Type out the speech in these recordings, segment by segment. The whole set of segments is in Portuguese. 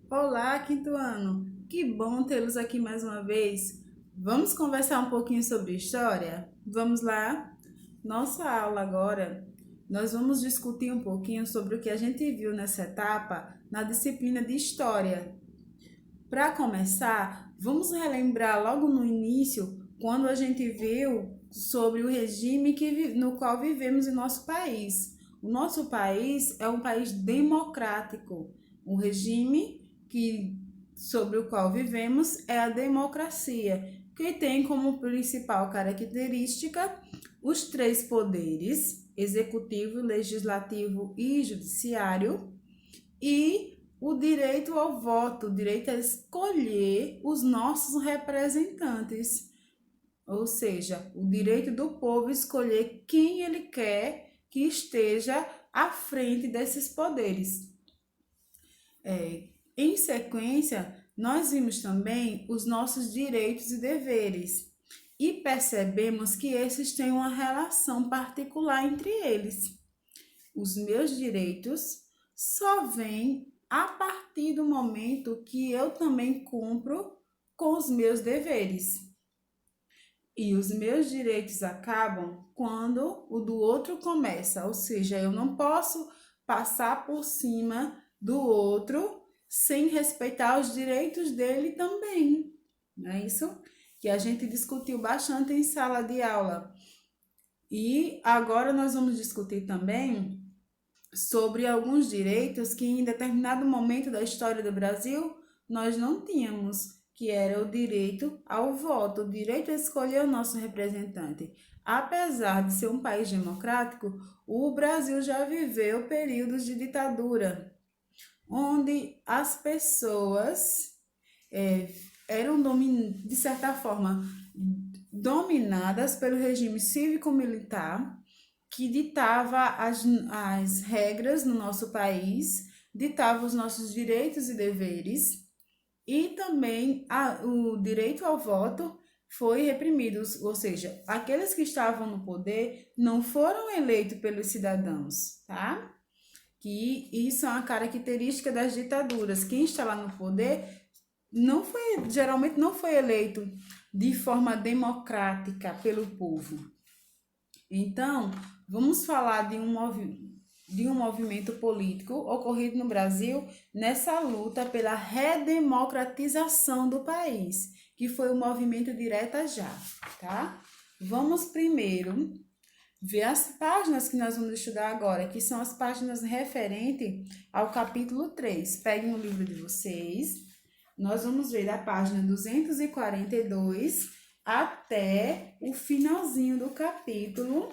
Olá, quinto ano! Que bom tê-los aqui mais uma vez. Vamos conversar um pouquinho sobre história? Vamos lá? Nossa aula agora, nós vamos discutir um pouquinho sobre o que a gente viu nessa etapa na disciplina de História. Para começar, vamos relembrar logo no início, quando a gente viu sobre o regime no qual vivemos em nosso país. O nosso país é um país democrático. O regime sobre o qual vivemos é a democracia, que tem como principal característica os três poderes, executivo, legislativo e judiciário, e o direito ao voto, o direito a escolher os nossos representantes, ou seja, o direito do povo escolher quem ele quer que esteja à frente desses poderes. Em sequência, nós vimos também os nossos direitos e deveres e percebemos que esses têm uma relação particular entre eles. Os meus direitos só vêm a partir do momento que eu também cumpro com os meus deveres. E os meus direitos acabam quando o do outro começa, ou seja, eu não posso passar por cima do outro sem respeitar os direitos dele também. Não é isso? Que a gente discutiu bastante em sala de aula. E agora nós vamos discutir também sobre alguns direitos que em determinado momento da história do Brasil nós não tínhamos, que era o direito ao voto, o direito a escolher o nosso representante. Apesar de ser um país democrático, o Brasil já viveu períodos de ditadura, onde as pessoas eram, de certa forma, dominadas pelo regime cívico-militar, que ditava as regras no nosso país, ditava os nossos direitos e deveres, e também o direito ao voto foi reprimido, ou seja, aqueles que estavam no poder não foram eleitos pelos cidadãos, tá? Que isso é uma característica das ditaduras. Quem está lá no poder geralmente não foi eleito de forma democrática pelo povo. Então, vamos falar de um movimento político ocorrido no Brasil nessa luta pela redemocratização do país, que foi o movimento Direta Já, tá? Vamos primeiro ver as páginas que nós vamos estudar agora, que são as páginas referentes ao capítulo 3. Peguem o livro de vocês. Nós vamos ver da página 242 até o finalzinho do capítulo,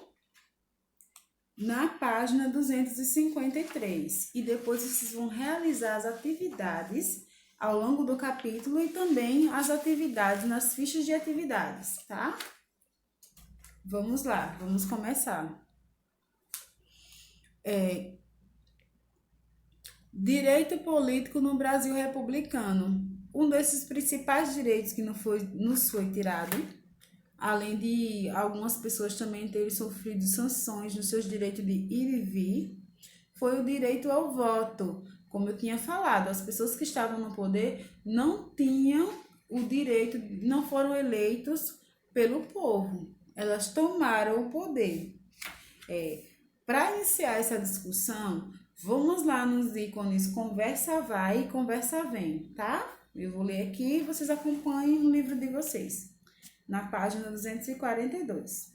na página 253. E depois vocês vão realizar as atividades ao longo do capítulo e também as atividades nas fichas de atividades, tá? Vamos lá, vamos começar. Direito político no Brasil republicano. Um desses principais direitos que nos foi tirado, além de algumas pessoas também terem sofrido sanções nos seus direitos de ir e vir, foi o direito ao voto. Como eu tinha falado, as pessoas que estavam no poder não tinham o direito, não foram eleitos pelo povo, elas tomaram o poder. Para iniciar essa discussão, vamos lá nos ícones conversa vai e conversa vem, tá? Eu vou ler aqui e vocês acompanhem no livro de vocês, na página 242.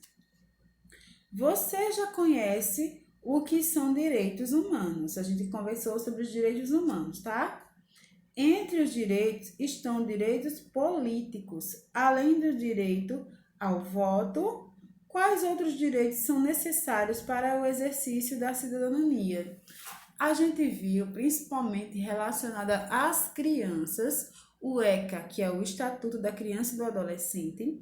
Você já conhece o que são direitos humanos? A gente conversou sobre os direitos humanos, tá? Entre os direitos estão direitos políticos, além do direito ao voto. Quais outros direitos são necessários para o exercício da cidadania? A gente viu, principalmente relacionada às crianças, o ECA, que é o Estatuto da Criança e do Adolescente,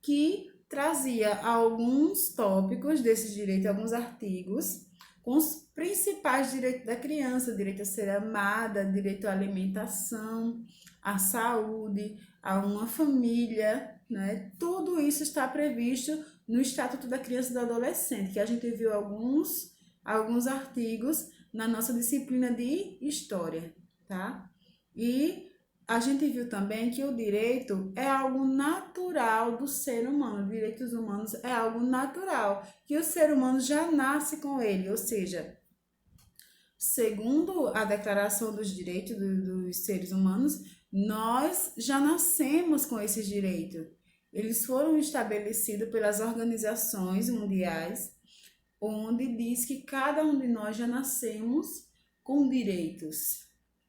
que trazia alguns tópicos desses direitos, alguns artigos, com os principais direitos da criança: direito a ser amada, direito à alimentação, à saúde, a uma família, né? Tudo isso está previsto no Estatuto da Criança e do Adolescente, que a gente viu alguns artigos na nossa disciplina de História, tá? E a gente viu também que o direito é algo natural do ser humano. Direitos humanos é algo natural, que o ser humano já nasce com ele, ou seja, segundo a Declaração dos Direitos dos Seres Humanos, nós já nascemos com esses direitos. Eles foram estabelecidos pelas organizações mundiais, onde diz que cada um de nós já nascemos com direitos.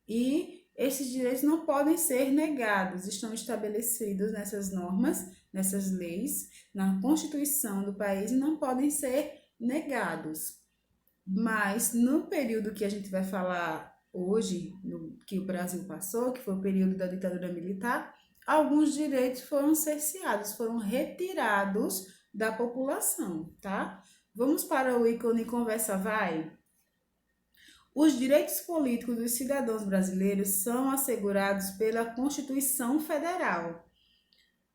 E esses direitos não podem ser negados, estão estabelecidos nessas normas, nessas leis, na Constituição do país e não podem ser negados. Mas no período que a gente vai falar hoje, que o Brasil passou, que foi o período da ditadura militar, alguns direitos foram cerceados, foram retirados da população, tá? Vamos para o ícone Conversa Vai? Os direitos políticos dos cidadãos brasileiros são assegurados pela Constituição Federal.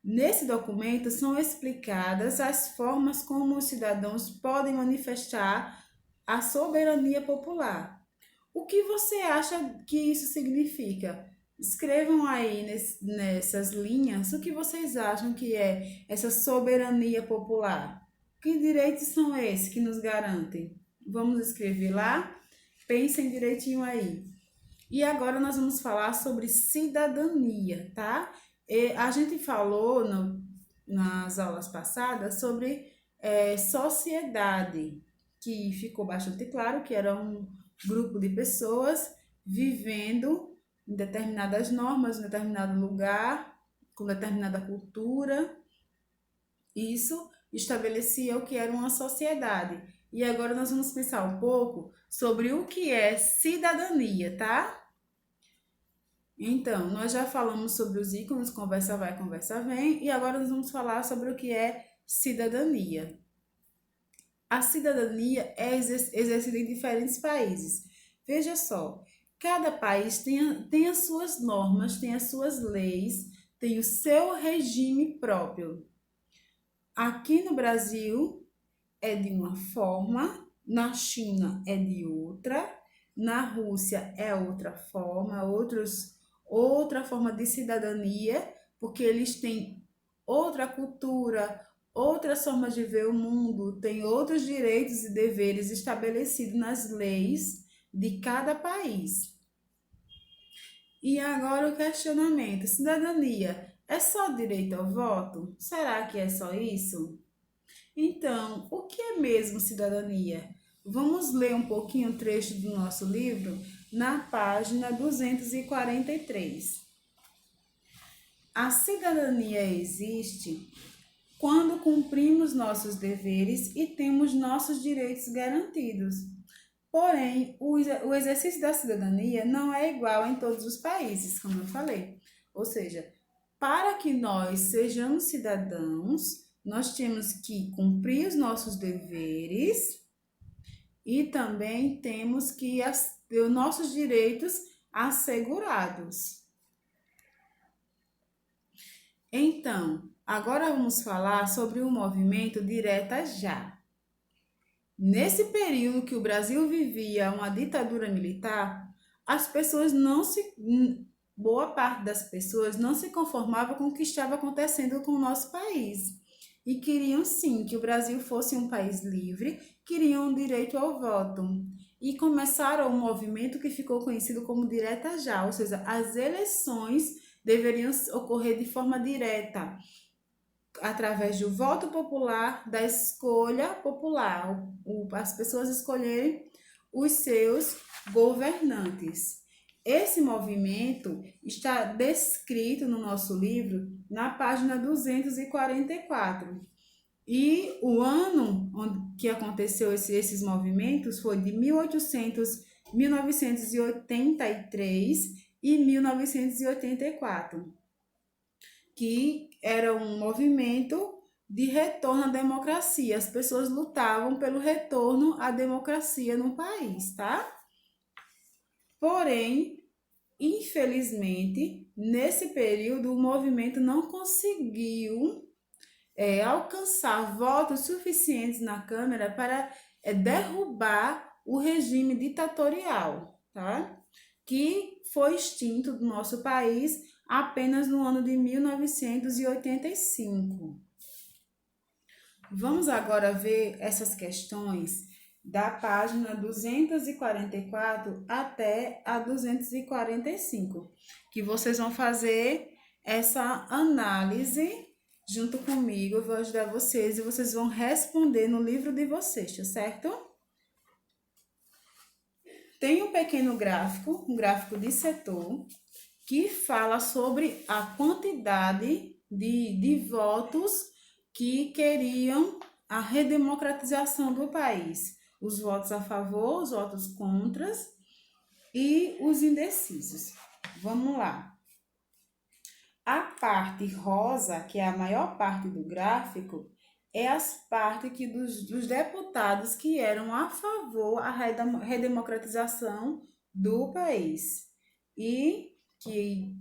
Nesse documento são explicadas as formas como os cidadãos podem manifestar a soberania popular. O que você acha que isso significa? Escrevam aí nessas linhas o que vocês acham que é essa soberania popular. Que direitos são esses que nos garantem? Vamos escrever lá? Pensem direitinho aí. E agora nós vamos falar sobre cidadania, tá? A gente falou nas aulas passadas sobre sociedade, que ficou bastante claro que era um grupo de pessoas vivendo em determinadas normas, em determinado lugar, com determinada cultura. Isso estabelecia o que era uma sociedade. E agora nós vamos pensar um pouco sobre o que é cidadania, tá? Então, nós já falamos sobre os ícones, conversa vai, conversa vem, e agora nós vamos falar sobre o que é cidadania. A cidadania é exercida em diferentes países. Veja só, cada país tem as suas normas, tem as suas leis, tem o seu regime próprio. Aqui no Brasil é de uma forma, na China é de outra, na Rússia é outra forma, outra forma de cidadania, porque eles têm outra cultura, outras formas de ver o mundo, têm outros direitos e deveres estabelecidos nas leis de cada país. E agora o questionamento: cidadania é só direito ao voto? Será que é só isso? Então, o que é mesmo cidadania? Vamos ler um pouquinho o trecho do nosso livro na página 243. A cidadania existe quando cumprimos nossos deveres e temos nossos direitos garantidos. Porém, o exercício da cidadania não é igual em todos os países, como eu falei. Ou seja, para que nós sejamos cidadãos, nós temos que cumprir os nossos deveres e também temos que ter os nossos direitos assegurados. Então, agora vamos falar sobre o movimento Direta Já. Nesse período que o Brasil vivia uma ditadura militar, as pessoas não se boa parte das pessoas não se conformava com o que estava acontecendo com o nosso país e queriam sim que o Brasil fosse um país livre, queriam direito ao voto. E começaram um movimento que ficou conhecido como Direta Já, ou seja, as eleições deveriam ocorrer de forma direta, através do voto popular, da escolha popular, as pessoas escolherem os seus governantes. Esse movimento está descrito no nosso livro na página 244. E o ano que aconteceu esses movimentos foi de 1983 e 1984, que era um movimento de retorno à democracia. As pessoas lutavam pelo retorno à democracia no país, tá? Porém, infelizmente, nesse período, o movimento não conseguiu alcançar votos suficientes na Câmara para derrubar o regime ditatorial, tá? que foi extinto do nosso país apenas no ano de 1985. Vamos agora ver essas questões da página 244 até a 245, que vocês vão fazer essa análise junto comigo. Eu vou ajudar vocês e vocês vão responder no livro de vocês, tá certo? Tem um pequeno gráfico, um gráfico de setor, que fala sobre a quantidade de votos que queriam a redemocratização do país. Os votos a favor, os votos contra e os indecisos. Vamos lá. A parte rosa, que é a maior parte do gráfico, é as partes dos deputados que eram a favor da redemocratização do país e que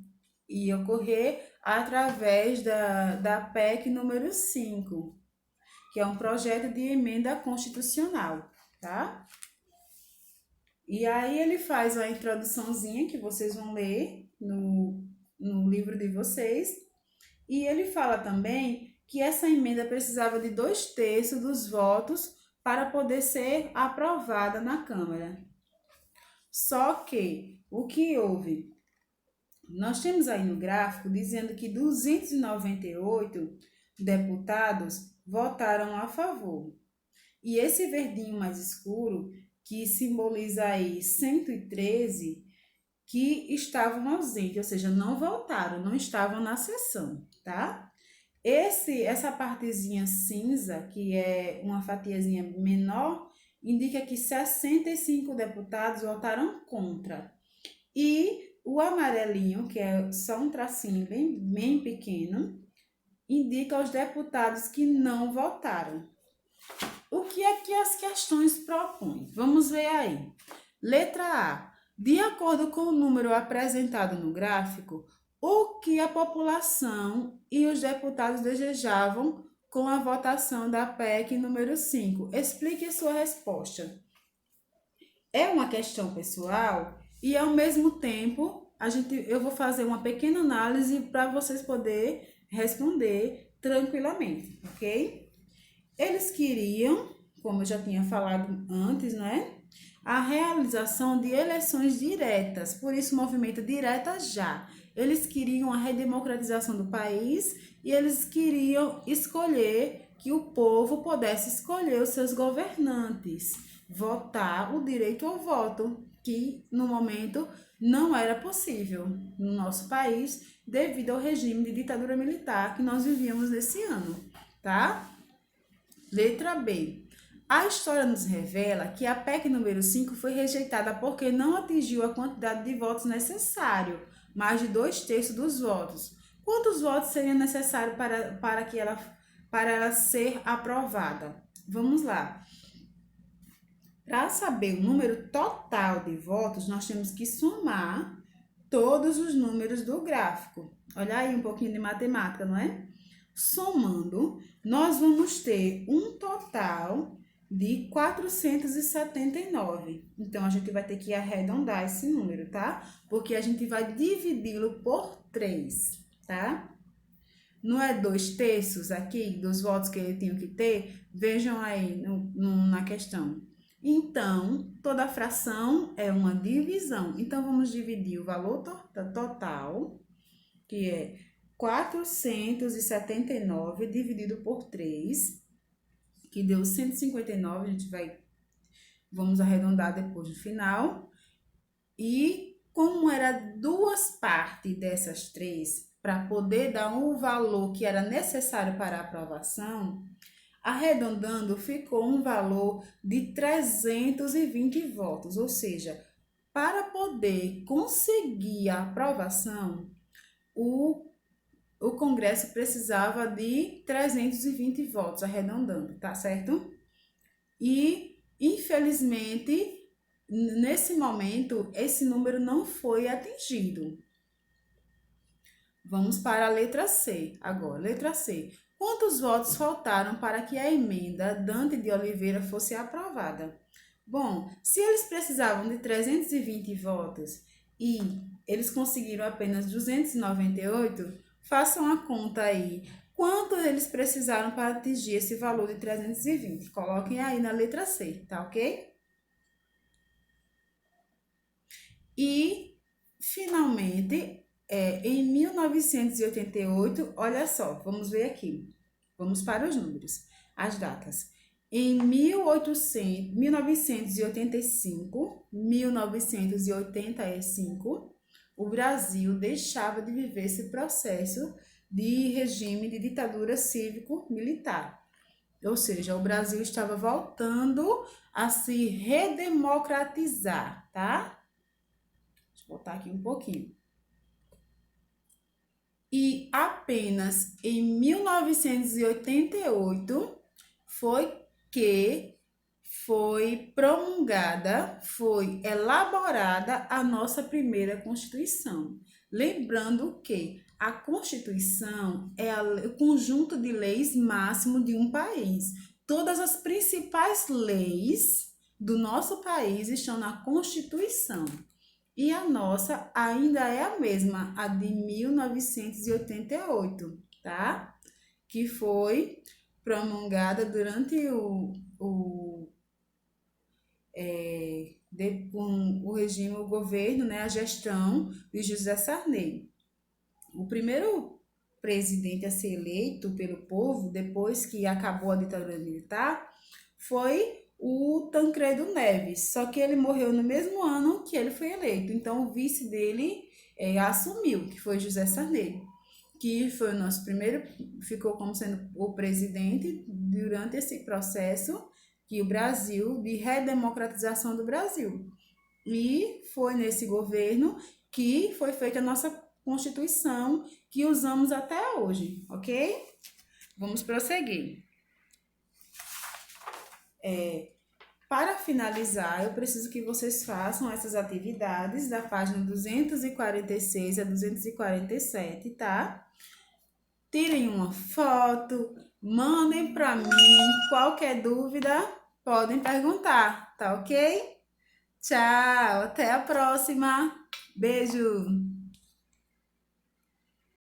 ia ocorrer através da PEC número 5, que é um projeto de emenda constitucional, tá? E aí ele faz uma introduçãozinha que vocês vão ler no livro de vocês, e ele fala também que essa emenda precisava de 2/3 dos votos para poder ser aprovada na Câmara. Só que, o que houve? Nós temos aí no gráfico dizendo que 298 deputados votaram a favor. E esse verdinho mais escuro, que simboliza aí 113, que estavam ausentes, ou seja, não votaram, não estavam na sessão, tá? Essa partezinha cinza, que é uma fatiazinha menor, indica que 65 deputados votaram contra. E o amarelinho, que é só um tracinho bem pequeno, indica os deputados que não votaram. O que é que as questões propõem? Vamos ver aí. Letra A. De acordo com o número apresentado no gráfico, o que a população e os deputados desejavam com a votação da PEC número 5? Explique a sua resposta. É uma questão pessoal e, ao mesmo tempo, eu vou fazer uma pequena análise para vocês poderem responder tranquilamente, ok? Eles queriam, como eu já tinha falado antes, né? A realização de eleições diretas, por isso o movimento Direta Já. Eles queriam a redemocratização do país e eles queriam escolher, que o povo pudesse escolher os seus governantes, votar o direito ao voto, que no momento não era possível no nosso país devido ao regime de ditadura militar que nós vivíamos nesse ano, tá? Letra B. A história nos revela que a PEC número 5 foi rejeitada porque não atingiu a quantidade de votos necessário, mais de 2/3 dos votos. Quantos votos seriam necessários para ela ser aprovada? Vamos lá. Para saber o número total de votos, nós temos que somar todos os números do gráfico. Olha aí um pouquinho de matemática, não é? Somando, nós vamos ter um total de 479. Então, a gente vai ter que arredondar esse número, tá? Porque a gente vai dividi-lo por 3, tá? Não é 2/3 aqui dos votos que ele tinha que ter? Vejam aí na questão. Então, toda fração é uma divisão. Então, vamos dividir o valor total, que é 479 dividido por 3, que deu 159, vamos arredondar depois no final. E como era 2 partes dessas 3, para poder dar um valor que era necessário para a aprovação, arredondando ficou um valor de 320 votos, ou seja, para poder conseguir a aprovação, o Congresso precisava de 320 votos, arredondando, tá certo? E, infelizmente, nesse momento, esse número não foi atingido. Vamos para a letra C agora. Letra C. Quantos votos faltaram para que a emenda Dante de Oliveira fosse aprovada? Bom, se eles precisavam de 320 votos e eles conseguiram apenas 298, façam a conta aí. Quanto eles precisaram para atingir esse valor de 320? Coloquem aí na letra C, tá ok? E, finalmente, em 1988, olha só, vamos ver aqui. Vamos para os números, as datas. Em 1985, o Brasil deixava de viver esse processo de regime de ditadura cívico-militar. Ou seja, o Brasil estava voltando a se redemocratizar, tá? Deixa eu botar aqui um pouquinho. E apenas em 1988 foi que foi promulgada, foi elaborada a nossa primeira Constituição. Lembrando que a Constituição é o conjunto de leis máximo de um país. Todas as principais leis do nosso país estão na Constituição. E a nossa ainda é a mesma, a de 1988, tá? Que foi promulgada durante com o regime, o governo, né, a gestão de José Sarney. O primeiro presidente a ser eleito pelo povo, depois que acabou a ditadura militar, foi o Tancredo Neves, só que ele morreu no mesmo ano que ele foi eleito. Então, o vice dele assumiu, que foi José Sarney, que foi o nosso primeiro, ficou como sendo o presidente durante esse processo que o Brasil, de redemocratização do Brasil. E foi nesse governo que foi feita a nossa Constituição, que usamos até hoje, ok? Vamos prosseguir. Para finalizar, eu preciso que vocês façam essas atividades da página 246 a 247, tá? Tirem uma foto, mandem para mim. Qualquer dúvida, podem perguntar, tá ok? Tchau, até a próxima. Beijo!